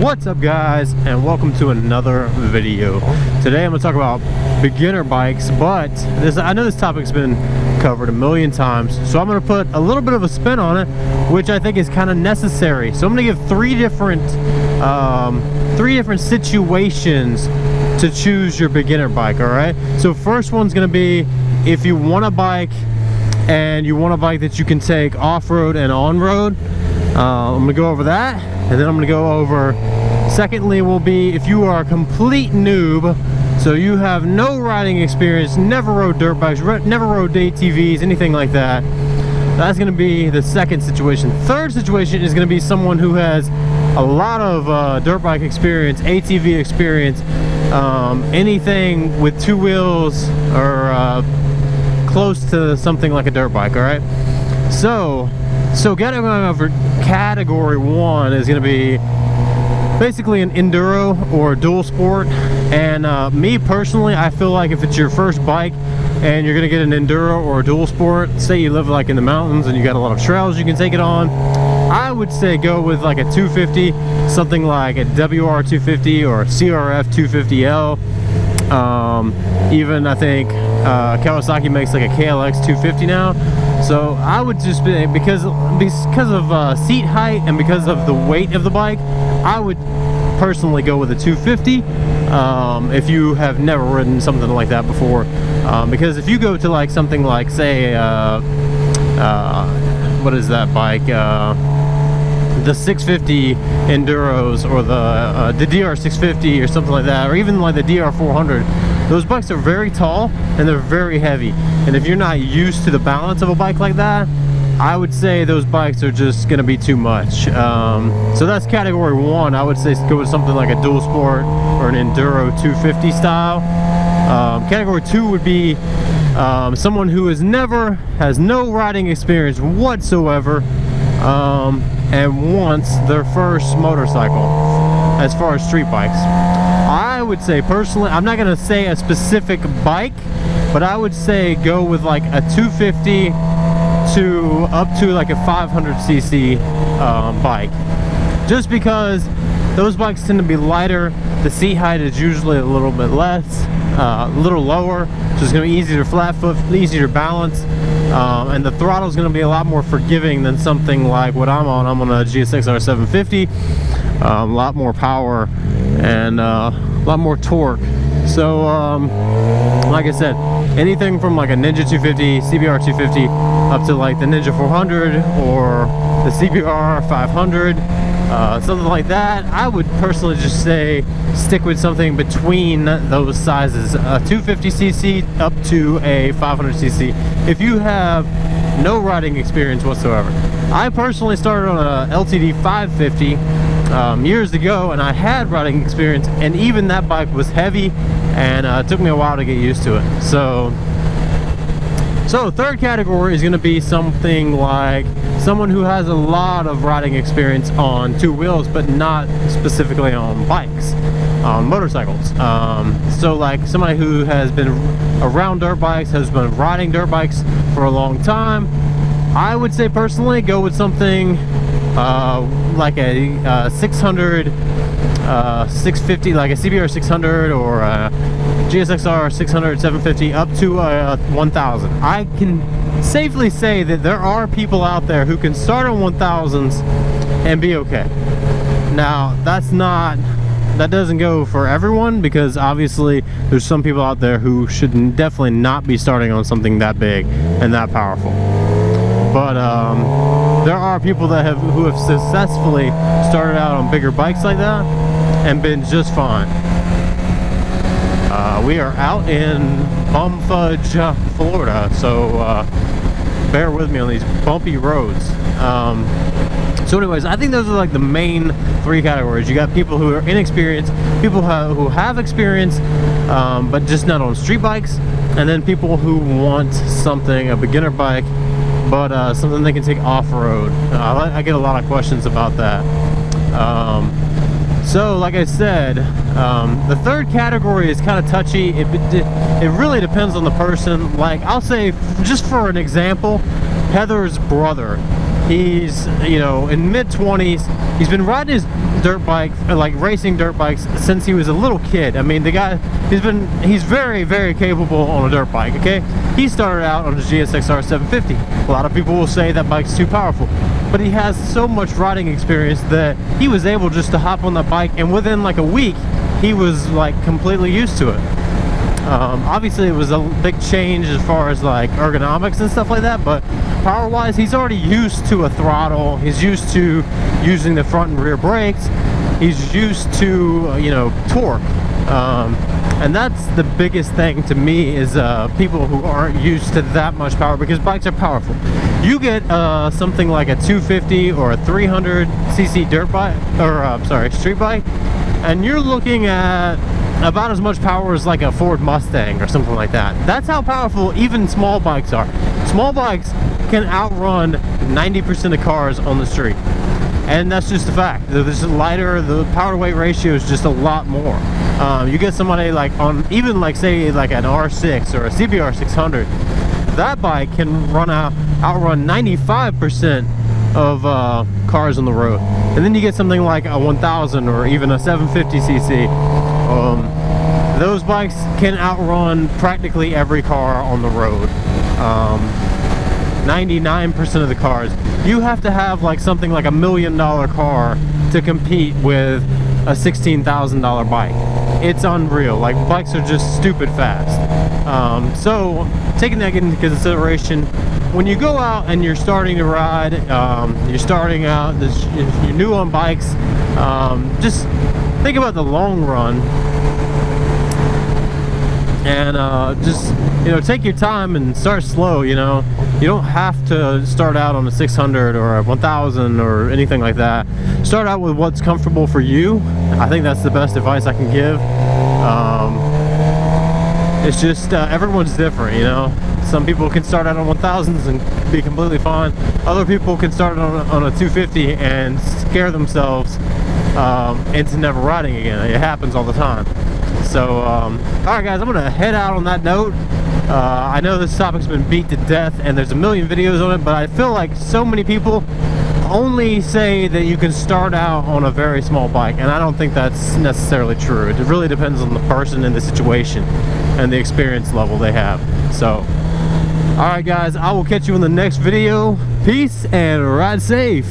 What's up, guys, and welcome to another video. Today I'm going to talk about beginner bikes, but I know this topic's been covered a million times, so I'm going to put a little bit of a spin on it, which I think is kind of necessary. So I'm going to give three different situations to choose your beginner bike. All right, so first one's going to be if you want a bike and you want a bike that you can take off-road and on-road. I'm going to go over that, and then I'm going to go over, secondly, will be if you are a complete noob, so you have no riding experience, never rode dirt bikes, never rode ATVs, anything like that. That's going to be the second situation. Third situation is going to be someone who has a lot of dirt bike experience, ATV experience, anything with two wheels or close to something like a dirt bike. All right, so category one is going to be basically an enduro or dual sport. And me personally, I feel like if it's your first bike and you're going to get an enduro or a dual sport, say you live like in the mountains and you got a lot of trails you can take it on, I would say go with like a 250, something like a WR 250 or a CRF 250L. Even I think Kawasaki makes like a KLX 250 now. So I would just be, because of seat height and because of the weight of the bike, I would personally go with a 250 if you have never ridden something like that before. Because if you go to like something like, say, what is that bike? The 650 enduros or the DR 650 or something like that, or even like the DR 400. Those bikes are very tall and they're very heavy, and if you're not used to the balance of a bike like that, I would say those bikes are just gonna be too much. So that's category one. I would say go with something like a dual sport or an enduro 250 style. Category two would be someone who has no riding experience whatsoever, and wants their first motorcycle as far as street bikes. I would say personally, I'm not gonna say a specific bike, but I would say go with like a 250 to up to like a 500cc bike, just because those bikes tend to be lighter. The seat height is usually a little bit less, a little lower, so it's gonna be easier to flat foot, easier to balance, and the throttle is gonna be a lot more forgiving than something like what I'm on. I'm on a GSX-R 750, a lot more power and a lot more torque. So like I said, anything from like a Ninja 250, CBR 250 up to like the Ninja 400 or the CBR 500, something like that, I would personally just say stick with something between those sizes, a 250cc up to a 500cc if you have no riding experience whatsoever. I personally started on a LTD 550 years ago, and I had riding experience, and even that bike was heavy, and it took me a while to get used to it. So third category is going to be something like someone who has a lot of riding experience on two wheels, but not specifically on bikes, on motorcycles. So like somebody who has been around dirt bikes, has been riding dirt bikes for a long time. I would say personally go with something like a 600, 650, like a CBR 600 or a GSX-R 600, 750 up to 1000. I can safely say that there are people out there who can start on 1000s and be okay. Now that doesn't go for everyone, because obviously there's some people out there who should definitely not be starting on something that big and that powerful. But there are people that who have successfully started out on bigger bikes like that and been just fine. We are out in Bumfudge, Florida, so bear with me on these bumpy roads. So anyways, I think those are like the main three categories. You got people who are inexperienced, people who have experience but just not on street bikes, and then people who want something, a beginner bike, but something they can take off-road. I get a lot of questions about that. So like I said, the third category is kind of touchy. It really depends on the person. Like I'll say, just for an example, Heather's brother He's, you know, in mid-20s. He's been riding his dirt bike, like racing dirt bikes, since he was a little kid. I mean, the guy, he's very, very capable on a dirt bike, okay? He started out on a GSXR 750. A lot of people will say that bike's too powerful, but he has so much riding experience that he was able just to hop on that bike, and within like a week, he was like completely used to it. Obviously it was a big change as far as like ergonomics and stuff like that, but power wise he's already used to a throttle, he's used to using the front and rear brakes, he's used to you know, torque, and that's the biggest thing to me is people who aren't used to that much power, because bikes are powerful. You get something like a 250 or a 300cc dirt bike, or sorry, street bike, and you're looking at about as much power as like a Ford Mustang or something like that. That's how powerful even small bikes are. Small bikes can outrun 90% of cars on the street, and that's just a fact. They're just lighter, the power to weight ratio is just a lot more. You get somebody like on even like say like an R6 or a CBR 600, that bike can outrun 95% of cars on the road. And then you get something like a 1000 or even a 750cc. Those bikes can outrun practically every car on the road. 99% of the cars. You have to have like something like $1 million car to compete with a $16,000 bike. It's unreal. Like, bikes are just stupid fast. So taking that into consideration, when you go out and you're starting to ride, you're starting out, you're new on bikes, just think about the long run, and just, you know, take your time and start slow. You know, you don't have to start out on a 600 or a 1000 or anything like that. Start out with what's comfortable for you. I think that's the best advice I can give. It's just everyone's different, you know. Some people can start out on 1000s and be completely fine. Other people can start on a 250 and scare themselves into never riding again. It happens all the time. So, alright guys, I'm gonna head out on that note. I know this topic's been beat to death and there's a million videos on it, but I feel like so many people only say that you can start out on a very small bike, and I don't think that's necessarily true. It really depends on the person and the situation and the experience level they have. So, alright guys, I will catch you in the next video. Peace and ride safe.